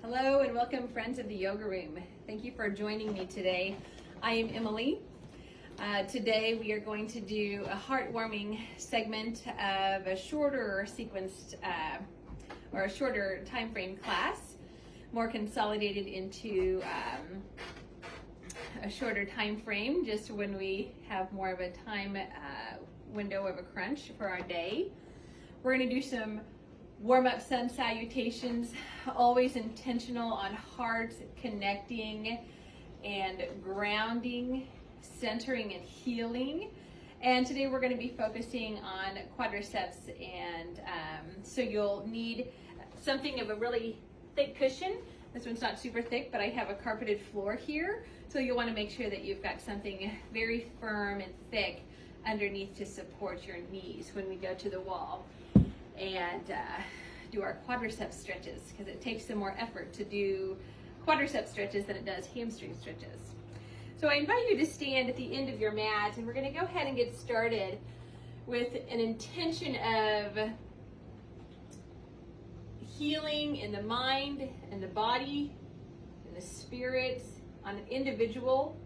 Hello and welcome, friends of the Yoga Room. Thank you for joining me today. I am Emily. Today we are going to do a heartwarming segment of a shorter sequenced or a shorter time frame class, more consolidated into a shorter time frame, just when we have more of a time window of a crunch for our day. We're going to do some warm-up sun salutations, always intentional on heart connecting and grounding, centering and healing. And today we're going to be focusing on quadriceps, and so you'll need something of a really thick cushion. This one's not super thick, but I have a carpeted floor here, so you'll want to make sure that you've got something very firm and thick underneath to support your knees when we go to the wall and do our quadriceps stretches, because it takes some more effort to do quadriceps stretches than it does hamstring stretches. So I invite you to stand at the end of your mat, and we're going to go ahead and get started with an intention of healing in the mind and the body and the spirit on an individual,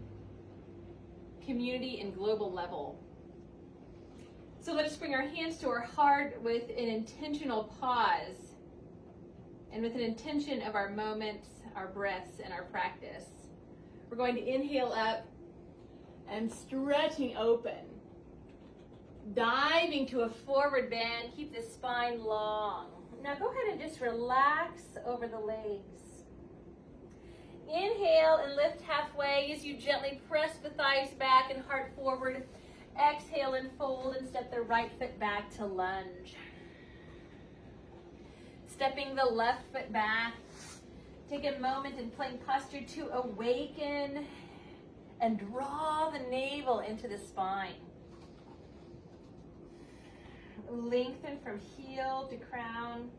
community, and global level. So let us bring our hands to our heart with an intentional pause and with an intention of our moments, our breaths, and our practice. We're going to inhale up and stretching open, diving to a forward bend. Keep the spine long. Now go ahead and just relax over the legs. Inhale and lift halfway as you gently press the thighs back and heart forward. Exhale and fold and step the right foot back to lunge. Stepping the left foot back. Take a moment in plank posture to awaken and draw the navel into the spine. Lengthen from heel to crown.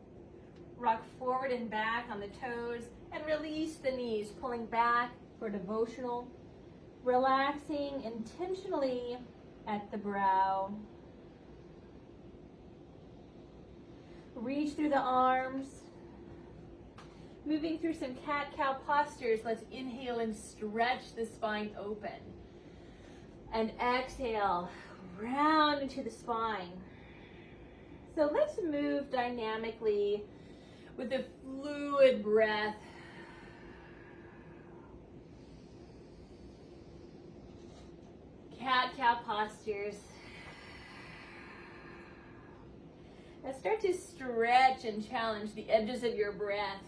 Rock forward and back on the toes and release the knees, pulling back for devotional. Relaxing intentionally at the brow. Reach through the arms. Moving through some cat-cow postures, let's inhale and stretch the spine open. And exhale, round into the spine. So let's move dynamically with a fluid breath. Cat-cow postures. Now start to stretch and challenge the edges of your breath.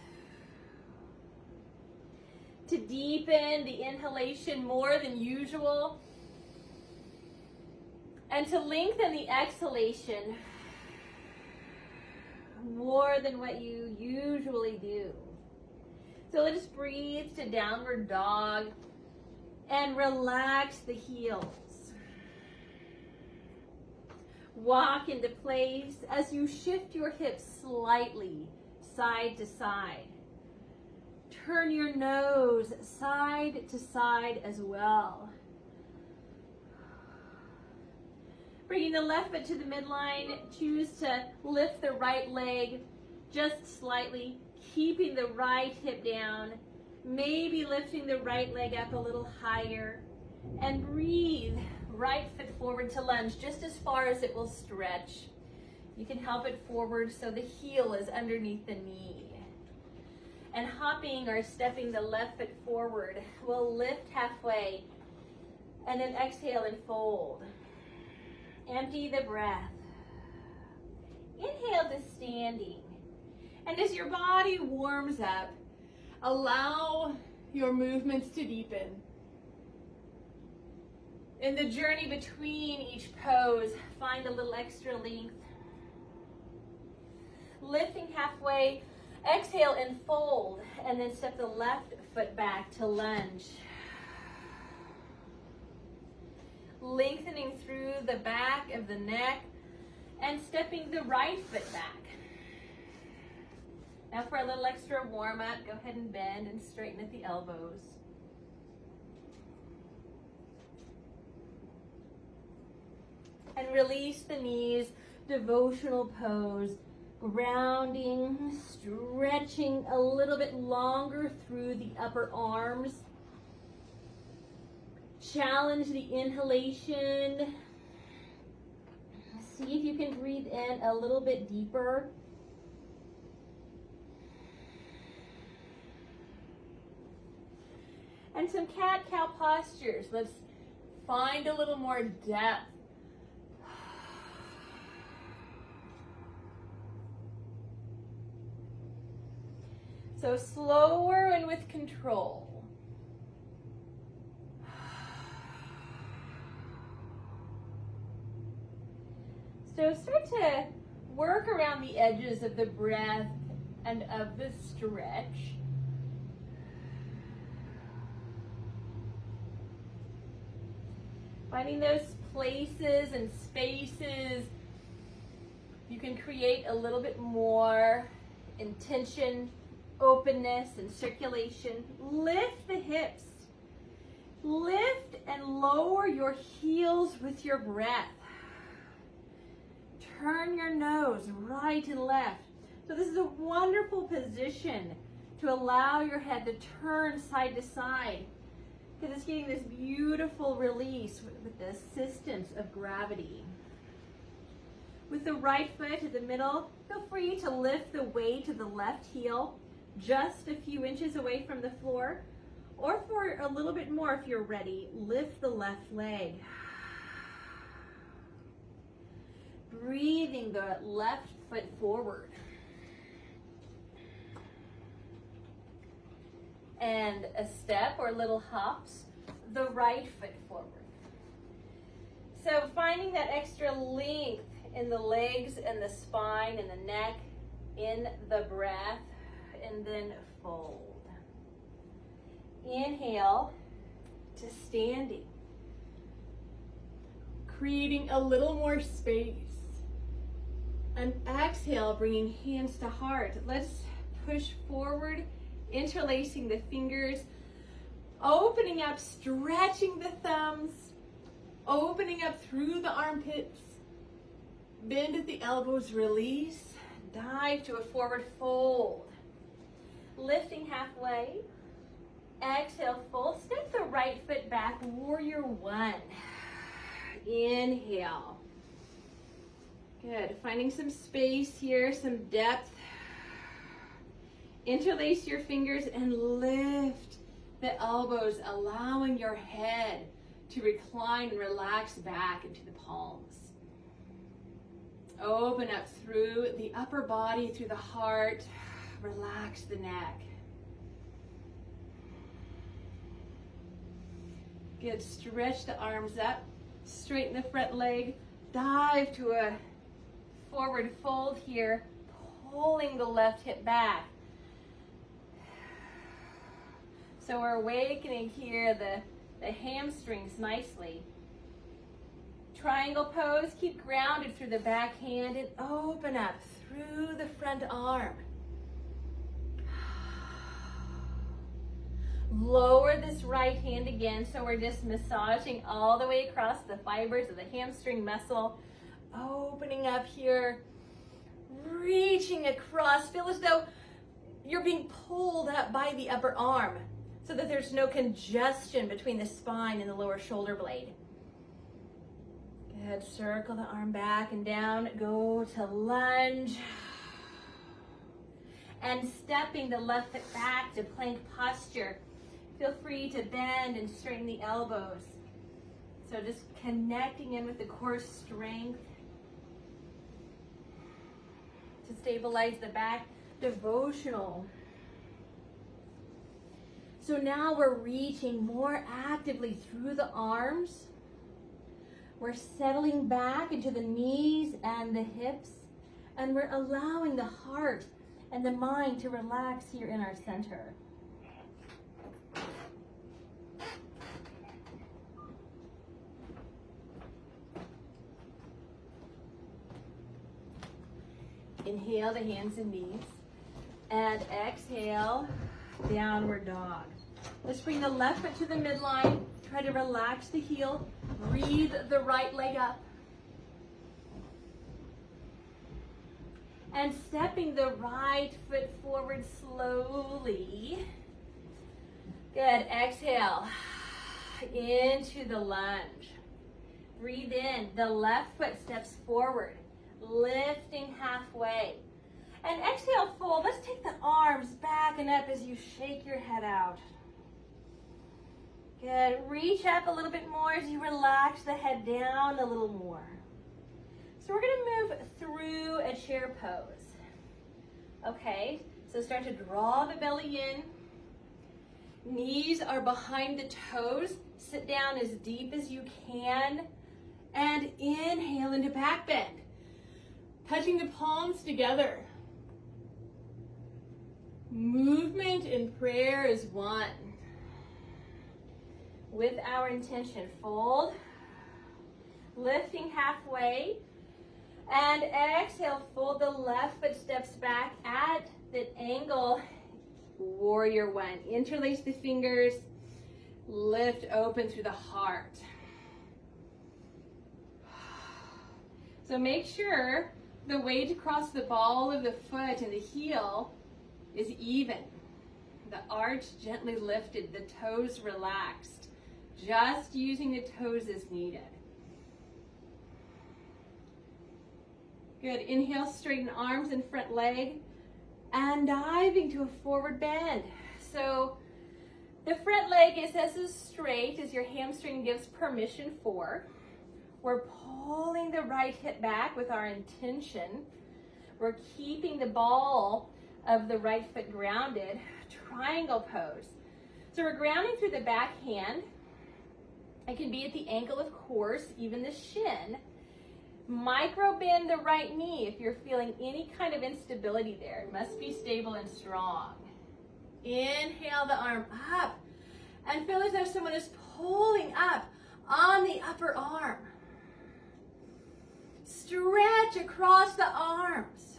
To deepen the inhalation more than usual. And to lengthen the exhalation more than what you usually do. So let's breathe to downward dog and relax the heels. Walk into place as you shift your hips slightly side to side. Turn your nose side to side as well. Bringing the left foot to the midline, choose to lift the right leg just slightly, keeping the right hip down, maybe lifting the right leg up a little higher, and breathe. Right foot forward to lunge, just as far as it will stretch. You can help it forward so the heel is underneath the knee. And hopping or stepping the left foot forward, we'll lift halfway and then exhale and fold. Empty the breath. Inhale to standing. And as your body warms up, allow your movements to deepen. In the journey between each pose, find a little extra length. Lifting halfway, exhale and fold, and then step the left foot back to lunge. Lengthening through the back of the neck and stepping the right foot back. Now for a little extra warm up, go ahead and bend and straighten at the elbows. And release the knees, devotional pose, grounding, stretching a little bit longer through the upper arms. Challenge the inhalation. See if you can breathe in a little bit deeper. And some cat-cow postures. Let's find a little more depth. So slower and with control. So start to work around the edges of the breath and of the stretch. Finding those places and spaces you can create a little bit more intention, openness, and circulation. Lift the hips. Lift and lower your heels with your breath. Turn your nose right and left. So this is a wonderful position to allow your head to turn side to side, because it's getting this beautiful release with the assistance of gravity. With the right foot to the middle, feel free to lift the weight to the left heel just a few inches away from the floor, or for a little bit more if you're ready, lift the left leg. Breathing the left foot forward. And a step or little hops, the right foot forward. So finding that extra length in the legs and the spine and the neck in the breath, and then fold. Inhale to standing. Creating a little more space. And exhale, bringing hands to heart. Let's push forward, interlacing the fingers, opening up, stretching the thumbs, opening up through the armpits, bend at the elbows, release, dive to a forward fold. Lifting halfway, exhale, full, step the right foot back, warrior one. Inhale. Good, finding some space here, some depth. Interlace your fingers and lift the elbows, allowing your head to recline and relax back into the palms. Open up through the upper body, through the heart. Relax the neck. Good, stretch the arms up, straighten the front leg, dive to a forward fold here, pulling the left hip back. So we're awakening here the hamstrings nicely. Triangle pose, keep grounded through the back hand and open up through the front arm. Lower this right hand again, so we're just massaging all the way across the fibers of the hamstring muscle. Opening up here, reaching across. Feel as though you're being pulled up by the upper arm so that there's no congestion between the spine and the lower shoulder blade. Good, circle the arm back and down, go to lunge. And stepping the left foot back to plank posture. Feel free to bend and straighten the elbows. So just connecting in with the core strength to stabilize the back. Devotional. So now we're reaching more actively through the arms. We're settling back into the knees and the hips, and we're allowing the heart and the mind to relax here in our center. Inhale the hands and knees, and exhale, downward dog. Let's bring the left foot to the midline. Try to relax the heel. Breathe the right leg up. And stepping the right foot forward slowly. Good, exhale into the lunge. Breathe in, the left foot steps forward, lifting halfway. And exhale, fold. Let's take the arms back and up as you shake your head out. Good, reach up a little bit more as you relax the head down a little more. So we're gonna move through a chair pose. Okay, so start to draw the belly in. Knees are behind the toes. Sit down as deep as you can. And inhale into back bend. Touching the palms together. Movement and prayer is one. With our intention, fold. Lifting halfway. And exhale, fold the left foot steps back at the angle. Warrior one. Interlace the fingers. Lift open through the heart. So make sure the weight across the ball of the foot and the heel is even. The arch gently lifted, the toes relaxed. Just using the toes as needed. Good, inhale, straighten arms and front leg, and diving to a forward bend. So the front leg is as straight as your hamstring gives permission for. We're pulling the right hip back with our intention. We're keeping the ball of the right foot grounded, triangle pose. So we're grounding through the back hand. It can be at the ankle, of course, even the shin. Micro bend the right knee if you're feeling any kind of instability there. It must be stable and strong. Inhale the arm up and feel as though someone is pulling up on the upper arm. Stretch across the arms.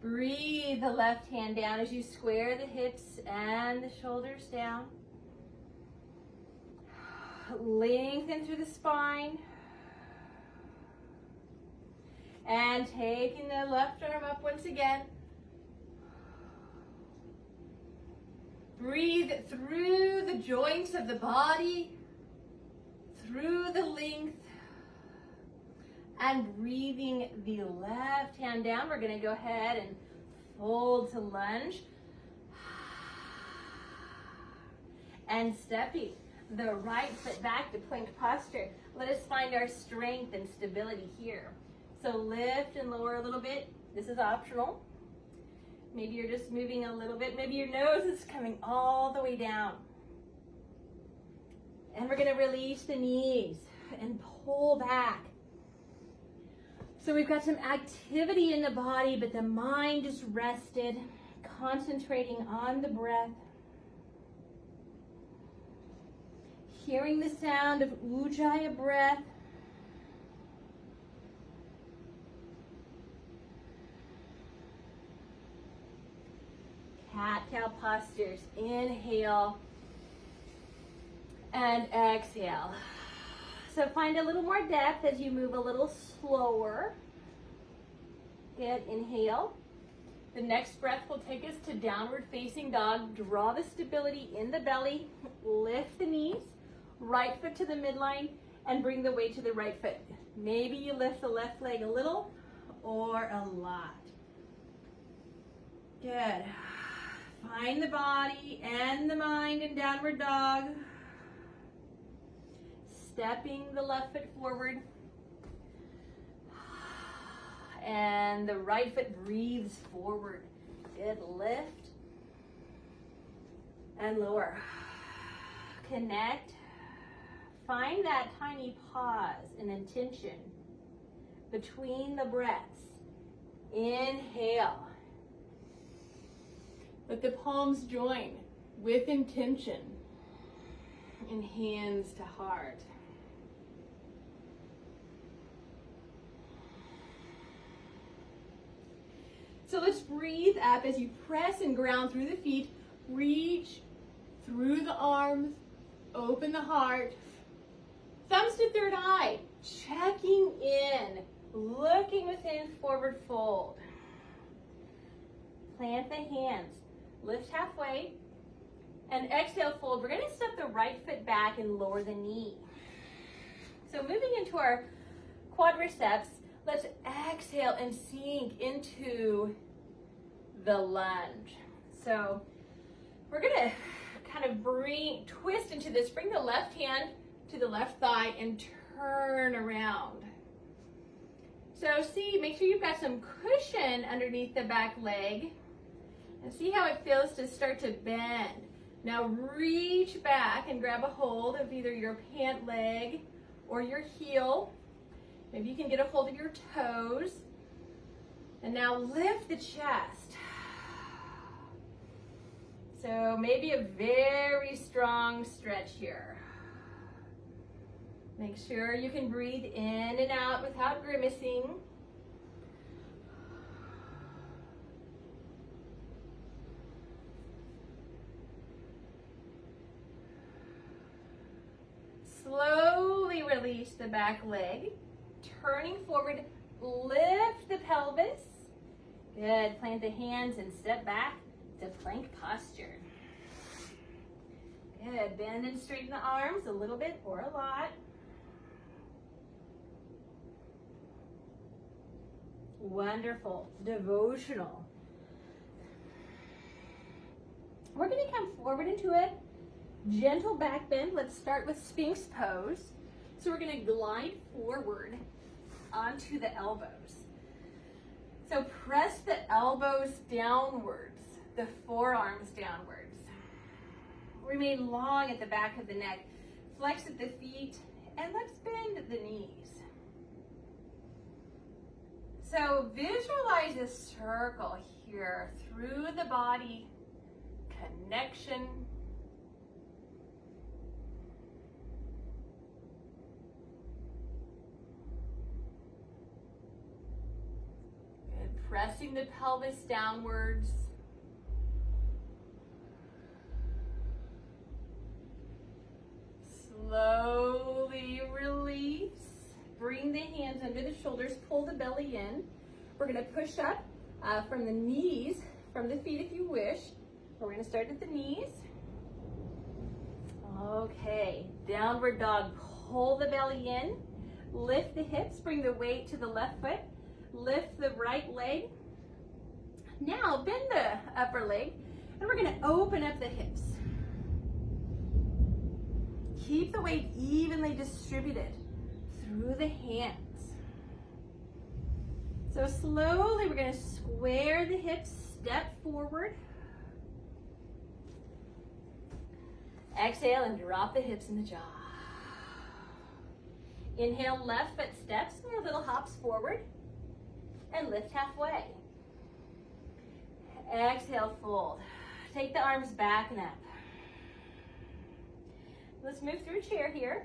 Breathe the left hand down as you square the hips and the shoulders down. Lengthen through the spine. And taking the left arm up once again. Breathe through the joints of the body, through the length, and breathing the left hand down. We're going to go ahead and fold to lunge. And stepping the right foot back to plank posture. Let us find our strength and stability here. So lift and lower a little bit. This is optional. Maybe you're just moving a little bit. Maybe your nose is coming all the way down. And we're going to release the knees and pull back. So we've got some activity in the body, but the mind is rested, concentrating on the breath. Hearing the sound of Ujjayi breath. Cat-cow postures. Inhale and exhale. So find a little more depth as you move a little slower. Good, inhale. The next breath will take us to downward facing dog. Draw the stability in the belly. Lift the knees. Right foot to the midline and bring the weight to the right foot. Maybe you lift the left leg a little or a lot. Good. Find the body and the mind in downward dog. Stepping the left foot forward. And the right foot breathes forward. Good. Lift and lower. Connect. Find that tiny pause and intention between the breaths. Inhale. Let the palms join with intention and hands to heart. So let's breathe up as you press and ground through the feet. Reach through the arms, open the heart. Thumbs to third eye, checking in, looking within, forward fold. Plant the hands, lift halfway, and exhale, fold. We're gonna step the right foot back and lower the knee. So moving into our quadriceps, let's exhale and sink into the lunge. So we're gonna kind of twist into this, bring the left hand to the left thigh and turn around. So see, make sure you've got some cushion underneath the back leg and see how it feels to start to bend. Now reach back and grab a hold of either your pant leg or your heel. Maybe you can get a hold of your toes. And now lift the chest. So maybe a very strong stretch here. Make sure you can breathe in and out without grimacing. Slowly release the back leg, turning forward, lift the pelvis. Good, plant the hands and step back to plank posture. Good, bend and straighten the arms a little bit or a lot. Wonderful, devotional. We're gonna come forward into it. Gentle back bend. Let's start with Sphinx pose. So we're going to glide forward onto the elbows. So press the elbows downwards, the forearms downwards. Remain long at the back of the neck. Flex at the feet, and let's bend the knees. So visualize a circle here through the body, connection. Pressing the pelvis downwards. Slowly release. Bring the hands under the shoulders, pull the belly in. We're going to push up from the knees, from the feet if you wish. We're going to start at the knees. Okay, downward dog. Pull the belly in. Lift the hips, bring the weight to the left foot. Lift the right leg. Now bend the upper leg and we're going to open up the hips. Keep the weight evenly distributed through the hands. So slowly we're going to square the hips, step forward. Exhale and drop the hips in the jaw. Inhale, left foot steps or little hops forward. And lift halfway. Exhale, fold. Take the arms back and up. Let's move through chair here.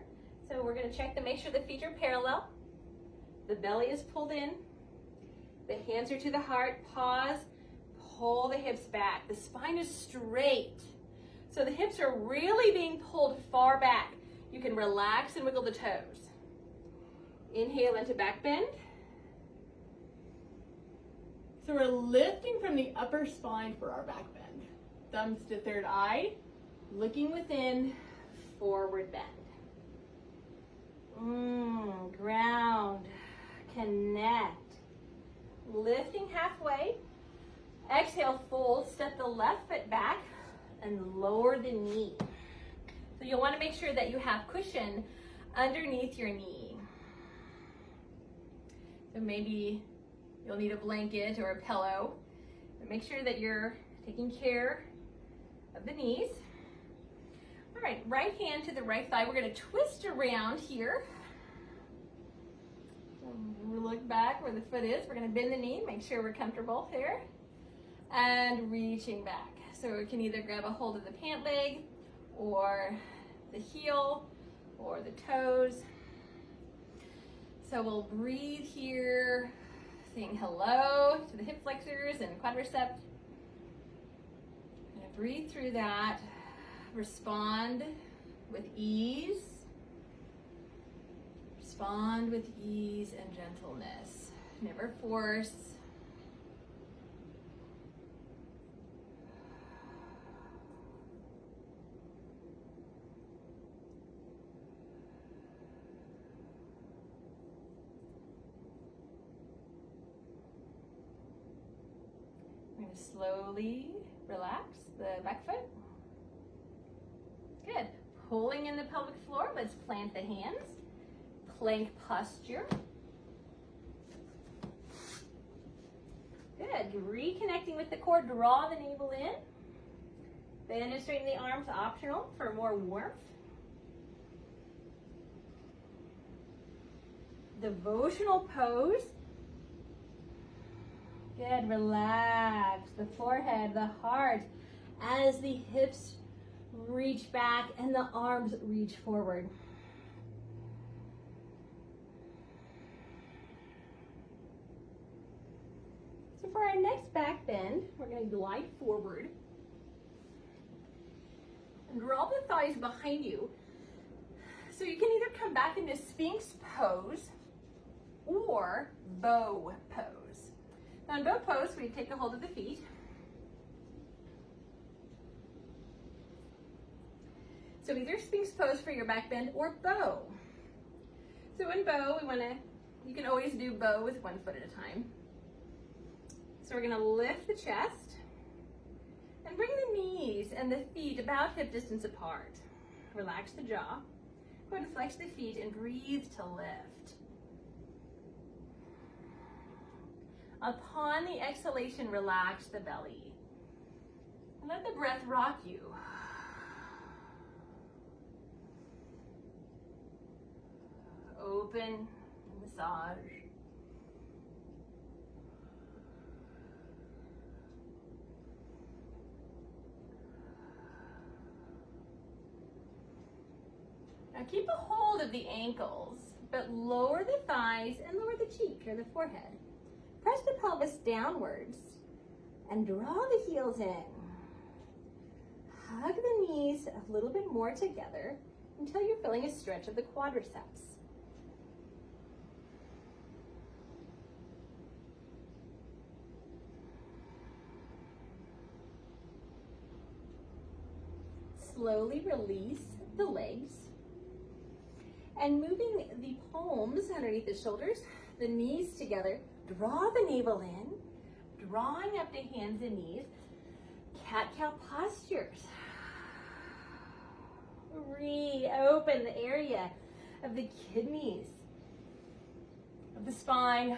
So we're going to check to make sure the feet are parallel. The belly is pulled in. The hands are to the heart. Pause. Pull the hips back. The spine is straight. So the hips are really being pulled far back. You can relax and wiggle the toes. Inhale into back bend. So we're lifting from the upper spine for our back bend. Thumbs to third eye, looking within, forward bend. Ground, connect. Lifting halfway. Exhale, fold, step the left foot back and lower the knee. So you'll want to make sure that you have cushion underneath your knee. So maybe you'll need a blanket or a pillow. But make sure that you're taking care of the knees. All right, right hand to the right thigh. We're going to twist around here. Look back where the foot is. We're going to bend the knee, make sure we're comfortable here. And reaching back. So we can either grab a hold of the pant leg or the heel or the toes. So we'll breathe here, saying hello to the hip flexors and quadriceps. And breathe through that. Respond with ease. Respond with ease and gentleness. Never force. I'm going to slowly relax the back foot. Good. Pulling in the pelvic floor, let's plant the hands. Plank posture. Good. Reconnecting with the core, draw the navel in. Bend and straighten the arms, optional for more warmth. Devotional pose. Good. Relax the forehead, the heart, as the hips reach back and the arms reach forward. So for our next back bend, we're going to glide forward and draw the thighs behind you. So you can either come back into Sphinx pose or bow pose. Now in bow pose, we take a hold of the feet. So either Sphinx pose for your back bend or bow. So in bow, you can always do bow with one foot at a time. So we're gonna lift the chest and bring the knees and the feet about hip distance apart. Relax the jaw. Go ahead and flex the feet and breathe to lift. Upon the exhalation, relax the belly. And let the breath rock you. Open, massage. Now keep a hold of the ankles, but lower the thighs and lower the cheek or the forehead. Press the pelvis downwards and draw the heels in. Hug the knees a little bit more together until you're feeling a stretch of the quadriceps. Slowly release the legs and moving the palms underneath the shoulders, the knees together, draw the navel in, drawing up to hands and knees, cat-cow postures. Reopen the area of the kidneys, of the spine,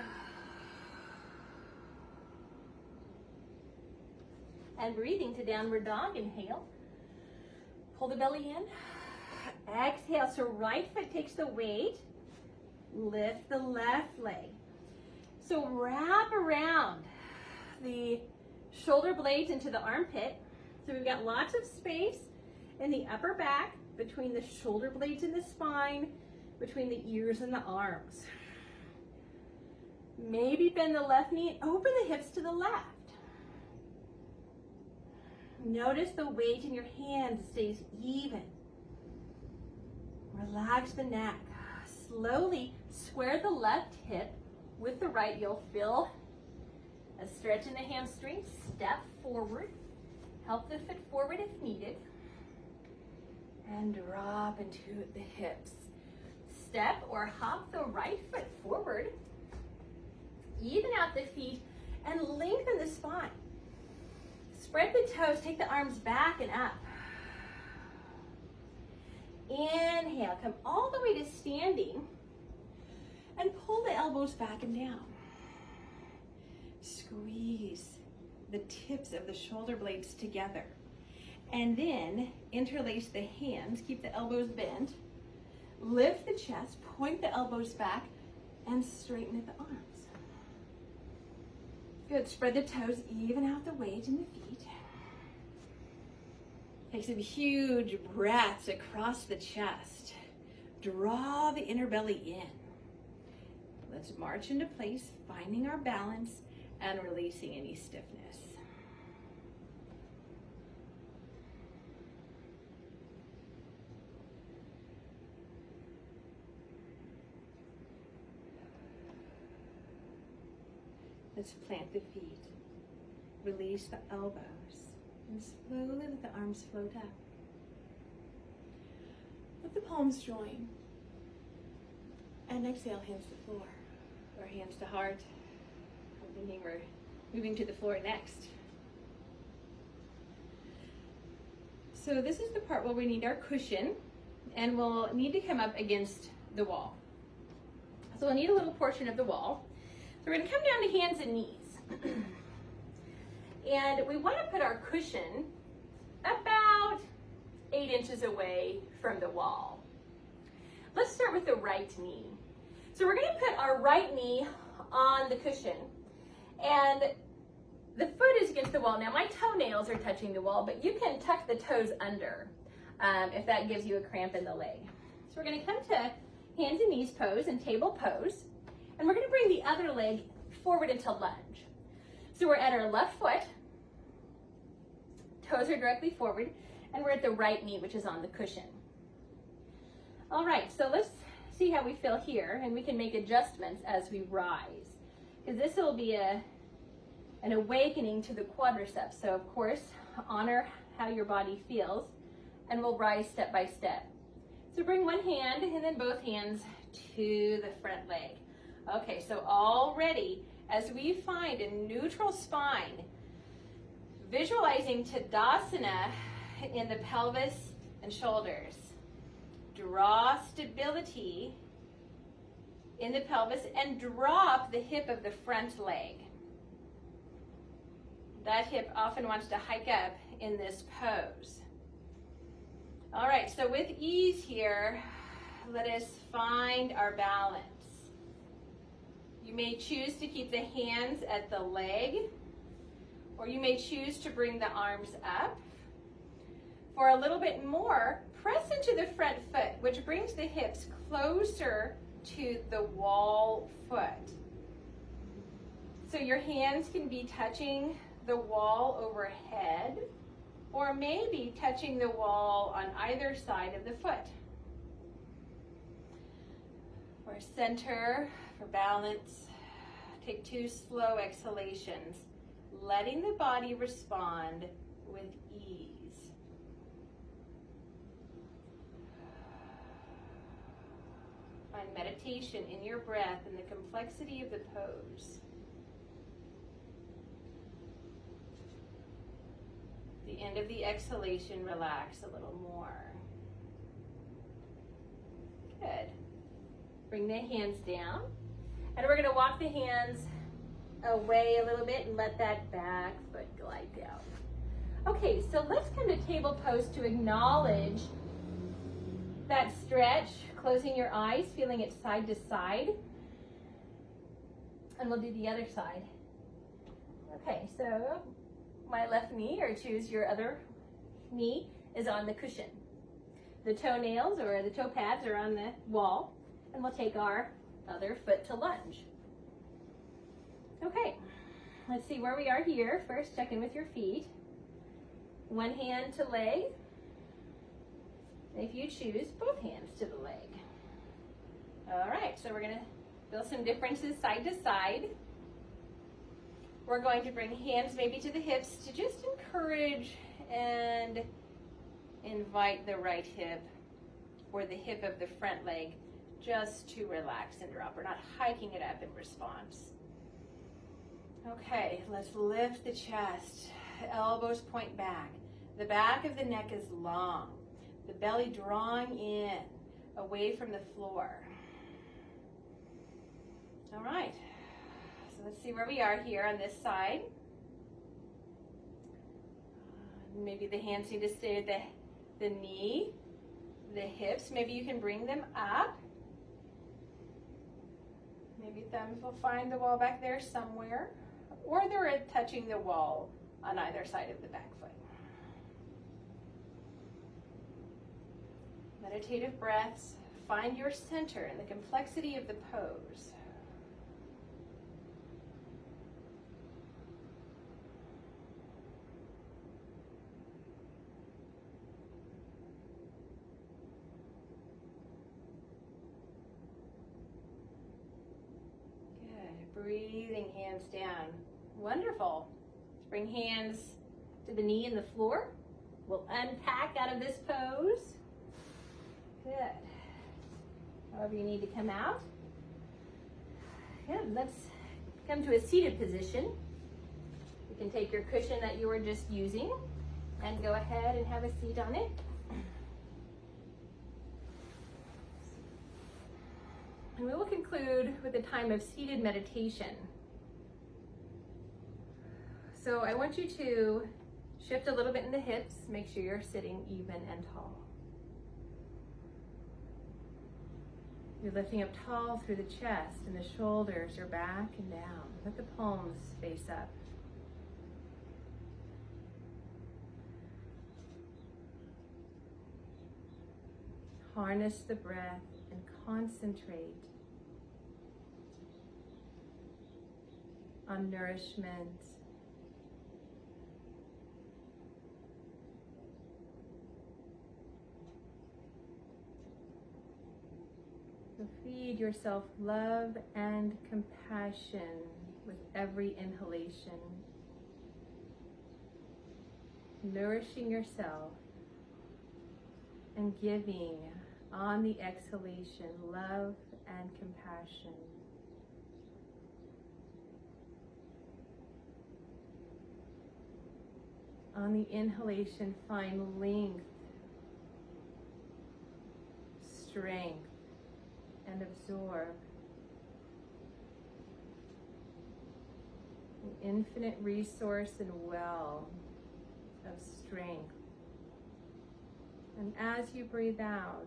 and breathing to downward dog. Inhale. Pull the belly in. Exhale, so right foot takes the weight. Lift the left leg. So wrap around the shoulder blades into the armpit. So we've got lots of space in the upper back, between the shoulder blades and the spine, between the ears and the arms. Maybe bend the left knee and open the hips to the left. Notice the weight in your hands stays even. Relax the neck. Slowly square the left hip with the right. You'll feel a stretch in the hamstring. Step forward. Help the foot forward if needed. And drop into the hips. Step or hop the right foot forward. Even out the feet and lengthen the spine. Spread the toes, take the arms back and up. Inhale, come all the way to standing and pull the elbows back and down. Squeeze the tips of the shoulder blades together. And then interlace the hands, keep the elbows bent. Lift the chest, point the elbows back, and straighten at the arms. Good, spread the toes, even out the weight in the feet. Take some huge breaths across the chest. Draw the inner belly in. Let's march into place, finding our balance and releasing any stiffness. Let's plant the feet. Release the elbows. And slowly let the arms float up. Let the palms join. And exhale, hands to floor. Or hands to heart. I'm thinking we're moving to the floor next. So this is the part where we need our cushion, and we'll need to come up against the wall. So we'll need a little portion of the wall. So we're going to come down to hands and knees. And we want to put our cushion about 8 inches away from the wall. Let's start with the right knee. So we're going to put our right knee on the cushion, and the foot is against the wall. Now my toenails are touching the wall, but you can tuck the toes under if that gives you a cramp in the leg. So we're going to come to hands and knees pose and table pose, and we're going to bring the other leg forward into lunge. So we're at our left foot, toes are directly forward, and we're at the right knee, which is on the cushion. All right, so let's see how we feel here, and we can make adjustments as we rise, because this will be an awakening to the quadriceps. So of course, honor how your body feels, and we'll rise step by step. So bring one hand and then both hands to the front leg. Okay, so already as we find a neutral spine, visualizing Tadasana in the pelvis and shoulders. Draw stability in the pelvis and drop the hip of the front leg. That hip often wants to hike up in this pose. All right, so with ease here, let us find our balance. You may choose to keep the hands at the leg, or you may choose to bring the arms up. For a little bit more, press into the front foot, which brings the hips closer to the wall foot. So your hands can be touching the wall overhead, or maybe touching the wall on either side of the foot. For center, for balance, take 2 slow exhalations, letting the body respond with ease. Find meditation in your breath and the complexity of the pose. At the end of the exhalation, relax a little more. Good. Bring the hands down, and we're going to walk the hands away a little bit and let that back foot glide down. Okay, so let's come to table pose to acknowledge that stretch, closing your eyes, feeling it side to side. And we'll do the other side. Okay, so my left knee, or choose your other knee, is on the cushion. The toenails or the toe pads are on the wall, and we'll take our other foot to lunge. Okay, let's see where we are here. First, check in with your feet. One hand to leg. If you choose, both hands to the leg. All right, so we're going to feel some differences side to side. We're going to bring hands maybe to the hips to just encourage and invite the right hip or the hip of the front leg just to relax and drop. We're not hiking it up in response. Okay, let's lift the chest. Elbows point back. The back of the neck is long. The belly drawing in, away from the floor. All right, so let's see where we are here on this side. Maybe the hands need to stay at the knee, the hips. Maybe you can bring them up. Maybe thumbs will find the wall back there somewhere, or they're touching the wall on either side of the back foot. Meditative breaths. Find your center and the complexity of the pose. Good. breathing hands down. Wonderful. Let's bring hands to the knee and the floor. We'll unpack out of this pose. Good. However you need to come out. Good. Let's come to a seated position. You can take your cushion that you were just using and go ahead and have a seat on it. And we will conclude with a time of seated meditation. So I want you to shift a little bit in the hips. Make sure you're sitting even and tall. You're lifting up tall through the chest, and the shoulders are back and down. Let the palms face up. Harness the breath and concentrate on nourishment. So feed yourself love and compassion with every inhalation, nourishing yourself and giving on the exhalation love and compassion. On the inhalation, find length, strength, and absorb an infinite resource and well of strength. And as you breathe out,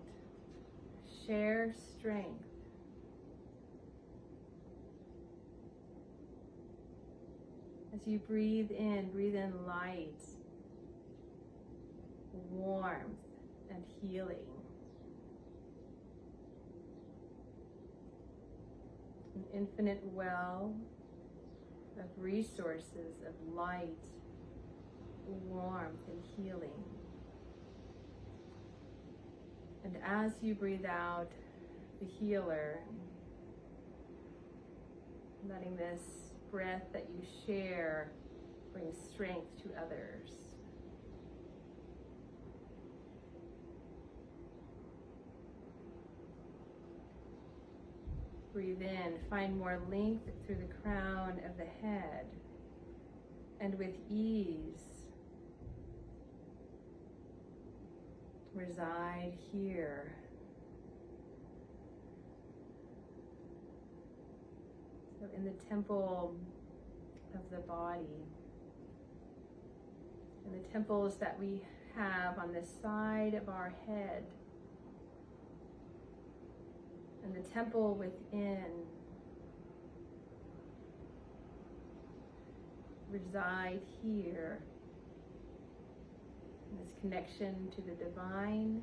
share strength. As you breathe in light, warmth, and healing. An infinite well of resources of light, warmth, and healing. And as you breathe out, the healer, letting this breath that you share bring strength to others. Breathe in, find more length through the crown of the head, and with ease, reside here. So in the temple of the body, and the temples that we have on the side of our head, and the temple within, reside here. This connection to the divine,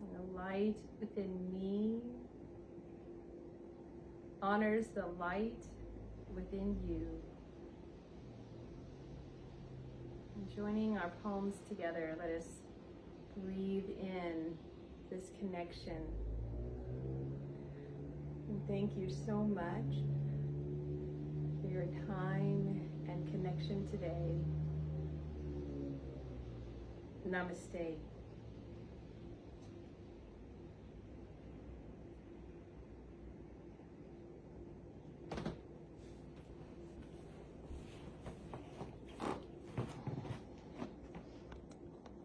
and the light within me honors the light within you. Joining our palms together, let us breathe in this connection. And thank you so much for your time and connection today. Namaste.